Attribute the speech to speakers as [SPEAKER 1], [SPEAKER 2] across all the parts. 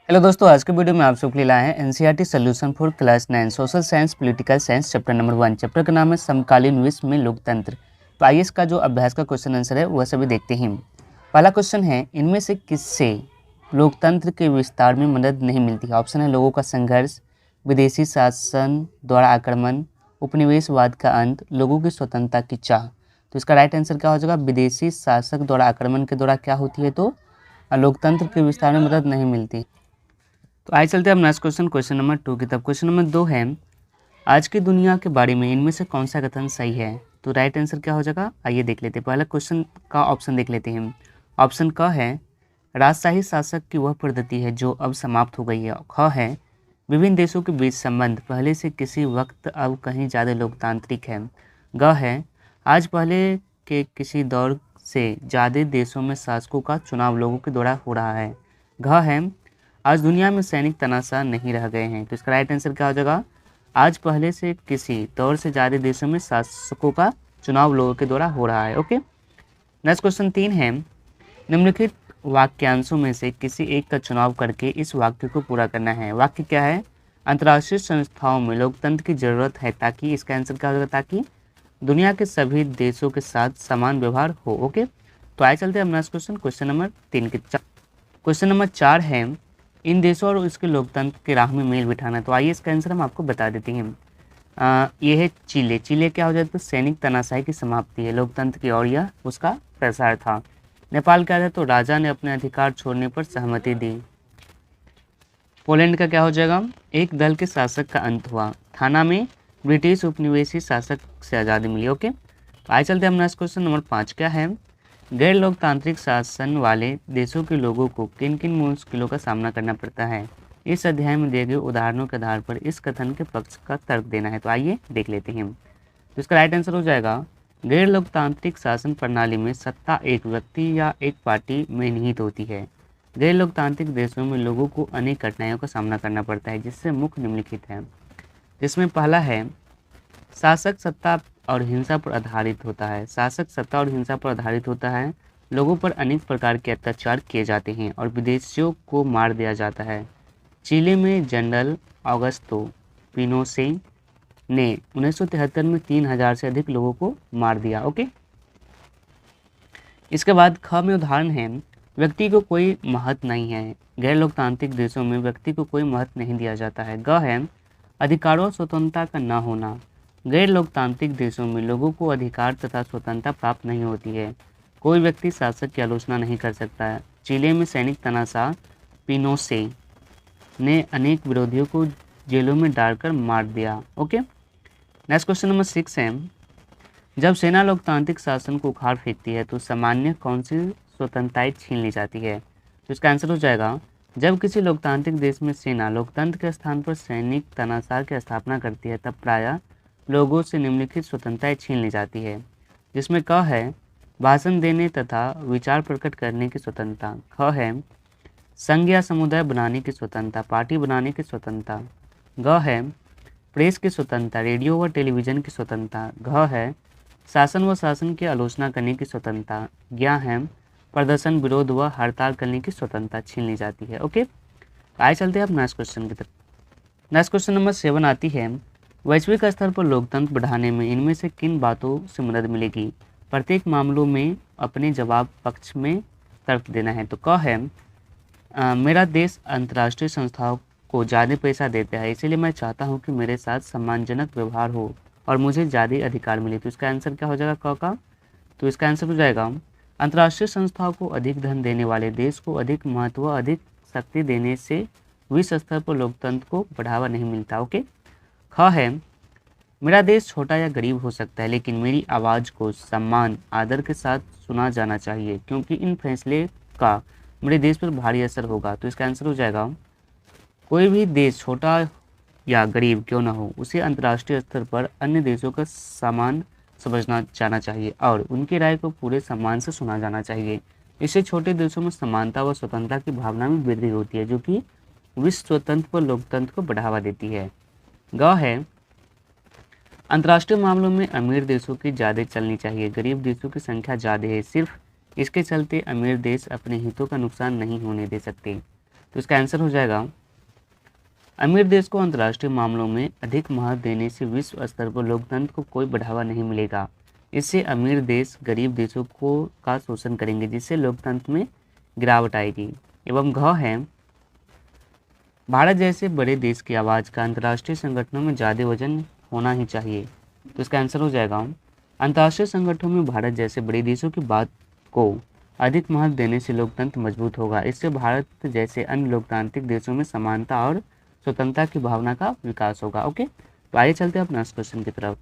[SPEAKER 1] Hello दोस्तों, आज के वीडियो में आप सबके लिए लाए हैं NCERT solution for class 9 social science political science chapter number 1। Chapter का नाम है समकालीन विश्व में लोकतंत्र। तो आइए इसका जो अभ्यास का क्वेश्चन आंसर है वह सभी देखते हैं। पहला क्वेश्चन है, इनमें से किससे लोकतंत्र के विस्तार में मदद नहीं मिलती है? ऑप्शन है लोगों का संघर्ष, विदेशी शासन द्वारा आक्रमण, उपनिवेशवाद का अंत, लोगों की स्वतंत्रता की चाह। तो इसका राइट आंसर क्या हो जाएगा? विदेशी शासक द्वारा आक्रमण के द्वारा क्या होती है? तो लोकतंत्र के विस्तार में मदद नहीं मिलती। तो आइए चलते हैं अब नेक्स्ट क्वेश्चन नंबर 2 की तरफ। क्वेश्चन नंबर 2 है, आज की दुनिया के बारे में इनमें से कौन सा कथन सही है? तो राइट आंसर क्या हो जाएगा? आइए देख लेते हैं। पहला क्वेश्चन का ऑप्शन देख लेते हैं। ऑप्शन क है, राजशाही शासक की वह पद्धति है जो अब समाप्त हो गई है। ख है, विभिन्न देशों के बीच संबंध पहले से किसी वक्त अब कहीं ज़्यादा लोकतांत्रिक है। ग है, आज पहले के किसी दौर से ज़्यादा देशों में शासकों का चुनाव लोगों के द्वारा हो रहा है। घ है, आज दुनिया में सैनिक तनाशा नहीं रह गए हैं। तो इसका राइट आंसर क्या हो जाएगा? आज पहले से किसी दौर से ज़्यादा देशों में शासकों का चुनाव लोगों के द्वारा हो रहा है। ओके, नेक्स्ट क्वेश्चन 3 है, निम्नलिखित वाक्यांशों में से किसी एक का चुनाव करके इस वाक्य को पूरा करना है। वाक्य क्या है? अंतर्राष्ट्रीय संस्थाओं में लोकतंत्र की जरूरत है ताकि, इसका आंसर क्या होगा? ताकि दुनिया के सभी देशों के साथ समान व्यवहार हो। ओके, तो आइए चलते हैं अब नेक्स्ट क्वेश्चन, क्वेश्चन नंबर 3 के। क्वेश्चन नंबर 4 है, इन देशों और इसके लोकतंत्र की राह में मेल बिठाना। तो आइए इसका आंसर हम आपको बता देते हैं। ये है चिले। चिले क्या हो जाता है? तो सैनिक तानाशाही की समाप्ति है लोकतंत्र की, और यह उसका प्रसार था। नेपाल क्या था? तो राजा ने अपने अधिकार छोड़ने पर सहमति दी। पोलैंड का क्या हो जाएगा? एक दल के शासक का अंत हुआ। थाना में ब्रिटिश उपनिवेशी शासक से आज़ादी मिली। ओके, तो आइए चलते हैं हम नेक्स्ट क्वेश्चन नंबर 5 क्या है, गैर लोकतांत्रिक शासन वाले देशों के लोगों को किन किन मुश्किलों का सामना करना पड़ता है? इस अध्याय में दिए गए उदाहरणों के आधार पर इस कथन के पक्ष का तर्क देना है। तो आइए देख लेते हैं। तो इसका राइट आंसर हो जाएगा, गैर लोकतांत्रिक शासन प्रणाली में सत्ता एक व्यक्ति या एक पार्टी में निहित होती है। गैर लोकतांत्रिक देशों में लोगों को अनेक कठिनाइयों का सामना करना पड़ता है, जिससे मुख्य निम्नलिखित है। जिसमें पहला है, शासक सत्ता और हिंसा पर आधारित होता है। शासक सत्ता और हिंसा पर आधारित होता है, लोगों पर अनेक प्रकार के अत्याचार किए जाते हैं और विदेशियों को मार दिया जाता है। चिली में जनरल ऑगस्टो पिनोशे ने 1973 में 3000 से अधिक लोगों को मार दिया। ओके, इसके बाद ख में उदाहरण है, व्यक्ति को कोई महत्व नहीं है। गैर लोकतांत्रिक देशों में व्यक्ति को कोई महत्व नहीं दिया जाता है। ग है, अधिकारों और स्वतंत्रता का न होना। गैर लोकतांत्रिक देशों में लोगों को अधिकार तथा स्वतंत्रता प्राप्त नहीं होती है। कोई व्यक्ति शासक की आलोचना नहीं कर सकता है। चिले में सैनिक तानाशाह पिनोशे ने अनेक विरोधियों को जेलों में डालकर मार दिया। ओके, नेक्स्ट क्वेश्चन नंबर 6 है, जब सेना लोकतांत्रिक शासन को उखाड़ फेंकती है तो सामान्य कौन सी स्वतंत्रताएं छीन ली जाती है? तो इसका आंसर हो जाएगा, जब किसी लोकतांत्रिक देश में सेना लोकतंत्र के स्थान पर सैनिक तानाशाह की स्थापना करती है तब प्रायः लोगों से निम्नलिखित स्वतंत्रताएं छीन ली जाती है। जिसमें क है, भाषण देने तथा विचार प्रकट करने की स्वतंत्रता। ख है, संघ या समुदाय बनाने की स्वतंत्रता, पार्टी बनाने की स्वतंत्रता। ग है, प्रेस की स्वतंत्रता, रेडियो व टेलीविजन की स्वतंत्रता। घ है, शासन व शासन की आलोचना करने की स्वतंत्रता। ज्ञ है, प्रदर्शन, विरोध व हड़ताल करने की स्वतंत्रता छीन ली जाती है। ओके, आइए चलते हैं अब नेक्स्ट क्वेश्चन की तरफ। नेक्स्ट क्वेश्चन नंबर 7 आती है, वैश्विक स्तर पर लोकतंत्र बढ़ाने में इनमें से किन बातों से मदद मिलेगी? प्रत्येक मामलों में अपने जवाब पक्ष में तर्क देना है। तो क है, मेरा देश अंतर्राष्ट्रीय संस्थाओं को ज़्यादा पैसा देता है, इसीलिए मैं चाहता हूं कि मेरे साथ सम्मानजनक व्यवहार हो और मुझे ज़्यादा अधिकार मिले। तो इसका आंसर क्या हो जाएगा क का? तो इसका आंसर हो जाएगा, अंतर्राष्ट्रीय संस्थाओं को अधिक धन देने वाले देश को अधिक महत्व, अधिक शक्ति देने से विश्व स्तर पर लोकतंत्र को बढ़ावा नहीं मिलता। ओके, ख है, मेरा देश छोटा या गरीब हो सकता है लेकिन मेरी आवाज़ को सम्मान आदर के साथ सुना जाना चाहिए, क्योंकि इन फैसले का मेरे देश पर भारी असर होगा। तो इसका आंसर हो जाएगा, कोई भी देश छोटा या गरीब क्यों ना हो, उसे अंतर्राष्ट्रीय स्तर पर अन्य देशों का समान समझना जाना चाहिए और उनकी राय को पूरे सम्मान से सुना जाना चाहिए। इससे छोटे देशों में समानता व स्वतंत्रता की भावना में वृद्धि होती है, जो कि विश्व स्वतंत्र व लोकतंत्र को बढ़ावा देती है। ग है, अंतर्राष्ट्रीय मामलों में अमीर देशों की ज़्यादा चलनी चाहिए, गरीब देशों की संख्या ज़्यादा है, सिर्फ इसके चलते अमीर देश अपने हितों का नुकसान नहीं होने दे सकते। तो इसका आंसर हो जाएगा अमीर देश को अंतर्राष्ट्रीय मामलों में अधिक महत्व देने से विश्व स्तर पर लोकतंत्र को कोई बढ़ावा नहीं मिलेगा। इससे अमीर देश गरीब देशों को का शोषण करेंगे, जिससे लोकतंत्र में गिरावट आएगी। एवं घ है भारत जैसे बड़े देश की आवाज़ का अंतर्राष्ट्रीय संगठनों में ज़्यादा वजन होना ही चाहिए। तो इसका आंसर हो जाएगा अंतर्राष्ट्रीय संगठनों में भारत जैसे बड़े देशों की बात को अधिक महत्व देने से लोकतंत्र मजबूत होगा। इससे भारत जैसे अन्य लोकतांत्रिक देशों में समानता और स्वतंत्रता की भावना का विकास होगा। ओके, तो आइए चलते हैं अपने नेक्स्ट क्वेश्चन की तरफ।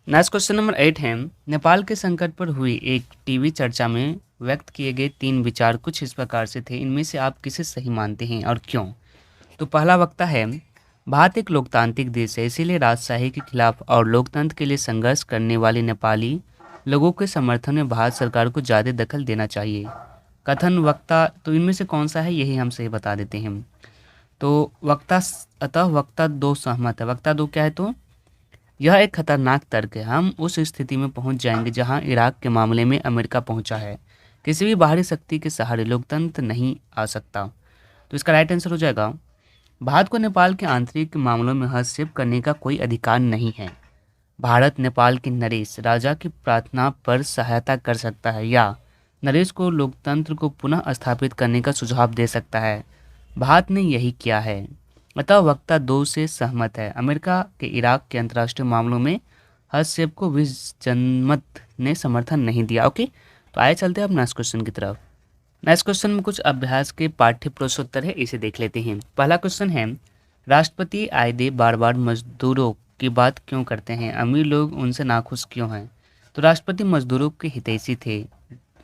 [SPEAKER 1] नेक्स्ट क्वेश्चन नंबर 8 है, नेपाल के संकट पर हुई एक टीवी चर्चा में व्यक्त किए गए 3 विचार कुछ इस प्रकार से थे। इनमें से आप किसे सही मानते हैं और क्यों? तो पहला वक्ता है, भारत एक लोकतांत्रिक देश है, इसीलिए राजशाही के खिलाफ और लोकतंत्र के लिए संघर्ष करने वाले नेपाली लोगों के समर्थन में भारत सरकार को ज़्यादा दखल देना चाहिए। कथन वक्ता, तो इनमें से कौन सा है यही हम सही बता देते हैं। तो वक्ता 2 सहमत है। वक्ता 2 क्या है? तो यह एक खतरनाक तर्क है। हम उस स्थिति में पहुंच जाएंगे जहां इराक के मामले में अमेरिका पहुंचा है। किसी भी बाहरी शक्ति के सहारे लोकतंत्र नहीं आ सकता। तो इसका राइट आंसर हो जाएगा, भारत को नेपाल के आंतरिक मामलों में हस्तक्षेप करने का कोई अधिकार नहीं है। भारत नेपाल के नरेश राजा की प्रार्थना पर सहायता कर सकता है या नरेश को लोकतंत्र को पुनः स्थापित करने का सुझाव दे सकता है। भारत ने यही किया है। अतः वक्ता 2 से सहमत है। अमेरिका के इराक के अंतर्राष्ट्रीय मामलों में हस्तक्षेप को विश्व जनमत ने समर्थन नहीं दिया। ओके, तो आइए चलते हैं अब नेक्स्ट क्वेश्चन की तरफ। नेक्स्ट क्वेश्चन में कुछ अभ्यास के पाठ्य प्रश्नोत्तर है, इसे देख लेते हैं। पहला क्वेश्चन है, राष्ट्रपति आयदे बार बार मजदूरों की बात क्यों करते हैं? अमीर लोग उनसे नाखुश क्यों हैं? तो राष्ट्रपति मजदूरों के हितैषी थे।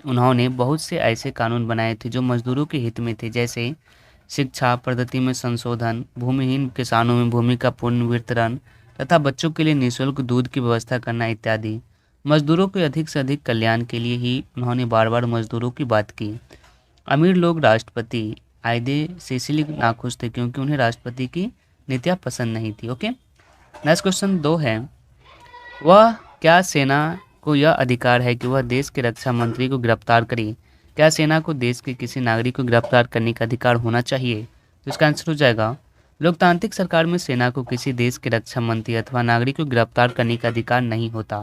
[SPEAKER 1] उन्होंने बहुत से ऐसे कानून बनाए थे जो मजदूरों के हित में थे, जैसे शिक्षा पद्धति में संशोधन, भूमिहीन किसानों में भूमि का पूर्ण वितरण तथा बच्चों के लिए निःशुल्क दूध की व्यवस्था करना इत्यादि। मजदूरों के अधिक से अधिक कल्याण के लिए ही उन्होंने बार बार मजदूरों की बात की। अमीर लोग राष्ट्रपति आयदे से इसलिए नाखुश थे क्योंकि उन्हें राष्ट्रपति की नीतियाँ पसंद नहीं थी। ओके, नेक्स्ट क्वेश्चन 2 है, वह क्या सेना को यह अधिकार है कि वह देश के रक्षा मंत्री को गिरफ्तार करे? क्या सेना को देश के किसी नागरिक को गिरफ्तार करने का अधिकार होना चाहिए? तो इसका आंसर हो जाएगा, लोकतांत्रिक सरकार में सेना को किसी देश के रक्षा मंत्री अथवा नागरिक को गिरफ्तार करने का अधिकार नहीं होता।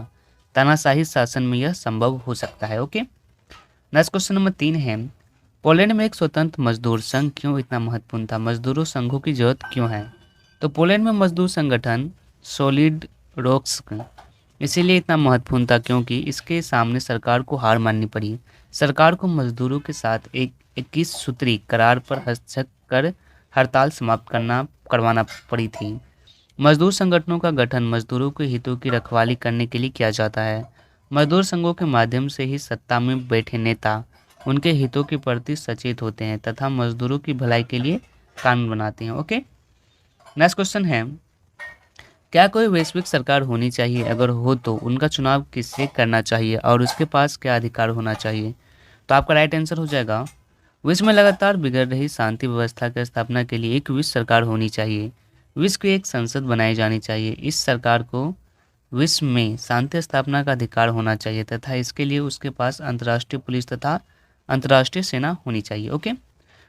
[SPEAKER 1] तानाशाही शासन में यह संभव हो सकता है। ओके, नेक्स्ट क्वेश्चन नंबर 3 है, पोलैंड में एक स्वतंत्र मजदूर संघ क्यों इतना महत्वपूर्ण था? मजदूरों संघों की जरूरत क्यों है? तो पोलैंड में मजदूर संगठन सॉलिड रॉक्स इसीलिए इतना महत्वपूर्ण था क्योंकि इसके सामने सरकार को हार माननी पड़ी। सरकार को मजदूरों के साथ एक 21 सूत्री करार पर हस्तक्षेप कर हड़ताल समाप्त करवाना पड़ी थी। मजदूर संगठनों का गठन मजदूरों के हितों की रखवाली करने के लिए किया जाता है। मजदूर संघों के माध्यम से ही सत्ता में बैठे नेता उनके हितों के प्रति सचेत होते हैं तथा मजदूरों की भलाई के लिए कानून बनाते हैं। ओके, नेक्स्ट क्वेश्चन है, क्या कोई वैश्विक सरकार होनी चाहिए? अगर हो तो उनका चुनाव किससे करना चाहिए और उसके पास क्या अधिकार होना चाहिए? तो आपका राइट आंसर हो जाएगा, विश्व में लगातार बिगड़ रही शांति व्यवस्था की स्थापना के लिए एक विश्व सरकार होनी चाहिए। विश्व की एक संसद बनाई जानी चाहिए। इस सरकार को विश्व में शांति स्थापना का अधिकार होना चाहिए तथा इसके लिए उसके पास अंतर्राष्ट्रीय पुलिस तथा अंतर्राष्ट्रीय सेना होनी चाहिए। ओके,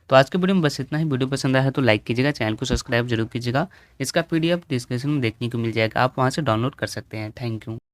[SPEAKER 1] तो आज के वीडियो में बस इतना ही। वीडियो पसंद आया तो लाइक कीजिएगा, चैनल को सब्सक्राइब जरूर कीजिएगा। इसका PDF डिस्क्रिप्शन में देखने को मिल जाएगा, आप वहां से डाउनलोड कर सकते हैं। Thank you.